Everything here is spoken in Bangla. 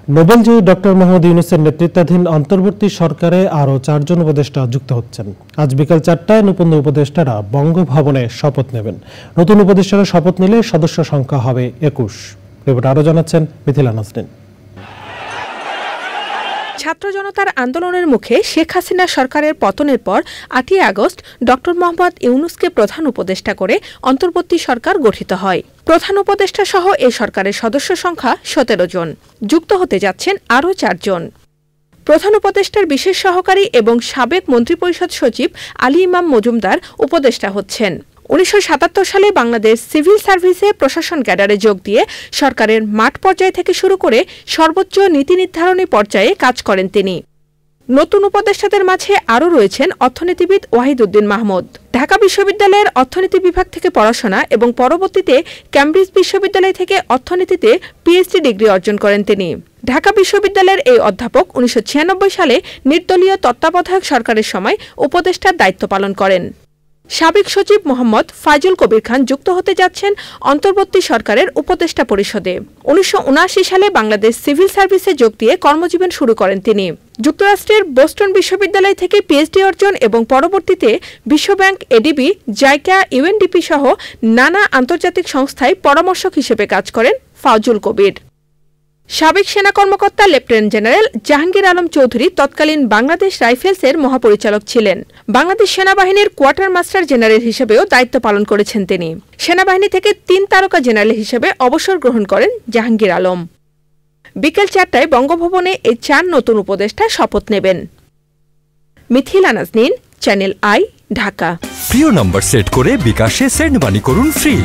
নোবেলজয়ী ডক্টর মোহাম্মদ ইউনূসের নেতৃত্বাধীন অন্তর্বর্তী সরকারে আরও ৪ জন উপদেষ্টা যুক্ত হচ্ছেন। আজ বিকাল ৪টায় নতুন উপদেষ্টারা বঙ্গভবনে শপথ নেবেন। নতুন উপদেষ্টারা শপথ নিলে সদস্য সংখ্যা হবে ২১। রিপোর্ট আরও জানাচ্ছেন মিথিলা নাজনীন। ছাত্র জনতার আন্দোলনের মুখে শেখ হাসিনা সরকারের পতনের পর ৮ই আগস্ট ডক্টর মোহাম্মদ ইউনূসকে প্রধান উপদেষ্টা করে অন্তর্বর্তী সরকার গঠিত হয়। প্রধান উপদেষ্টা সহ এ সরকারের সদস্য সংখ্যা ১৭ জন। যুক্ত হতে যাচ্ছেন আরও ৪ জন। প্রধান উপদেষ্টার বিশেষ সহকারী এবং সাবেক মন্ত্রিপরিষদ সচিব আলী ইমাম মজুমদার উপদেষ্টা হচ্ছেন। ১৯৭৭ সালে বাংলাদেশ সিভিল সার্ভিসে প্রশাসন ক্যাডারে যোগ দিয়ে সরকারের মাঠ পর্যায় থেকে শুরু করে সর্বোচ্চ নীতি নির্ধারণী পর্যায়ে কাজ করেন তিনি। নতুন উপদেষ্টাদের মাঝে আরও রয়েছেন অর্থনীতিবিদ ওয়াহিদ উদ্দিন মাহমুদ। ঢাকা বিশ্ববিদ্যালয়ের অর্থনীতি বিভাগ থেকে পড়াশোনা এবং পরবর্তীতে ক্যামব্রিজ বিশ্ববিদ্যালয় থেকে অর্থনীতিতে পিএইচডি ডিগ্রি অর্জন করেন তিনি। ঢাকা বিশ্ববিদ্যালয়ের এই অধ্যাপক ১৯৯৬ সালে নির্দলীয় তত্ত্বাবধায়ক সরকারের সময় উপদেষ্টার দায়িত্ব পালন করেন। সাবেক সচিব মোহাম্মদ ফাইজুল কবির খান যুক্ত হতে যাচ্ছেন অন্তর্বর্তী সরকারের উপদেষ্টা পরিষদে। ১৯৭৯ সালে বাংলাদেশ সিভিল সার্ভিসে যোগ দিয়ে কর্মজীবন শুরু করেন তিনি। যুক্তরাষ্ট্রের বোস্টন বিশ্ববিদ্যালয় থেকে পিএইচডি অর্জন এবং পরবর্তীতে বিশ্বব্যাংক, এডিবি, জাইকা, ইউএনডিপি সহ নানা আন্তর্জাতিক সংস্থায় পরামর্শক হিসেবে কাজ করেন ফাইজুল কবির। সাবেক সেনা কর্মকর্তা লেফটেন্যান্ট জেনারেল জাহাঙ্গীর আলম চৌধুরী তৎকালীন বাংলাদেশ রাইফেলসের মহাপরিচালক ছিলেন। বাংলাদেশ সেনাবাহিনীর কোয়ার্টার মাস্টার জেনারেল হিসেবেও দায়িত্ব পালন করেছেন তিনি। সেনাবাহিনী থেকে ৩ তারকা জেনারেল হিসেবে অবসর গ্রহণ করেন জাহাঙ্গীর আলম। বিকেল ৪টায় বঙ্গভবনে এই ৪ নতুন উপদেষ্টা শপথ নেবেন। Mithila Naznin, channel I, Dhaka. প্রিয় নম্বর সেট করে বিকাশে সেন্ড মানি করুন ফ্রি।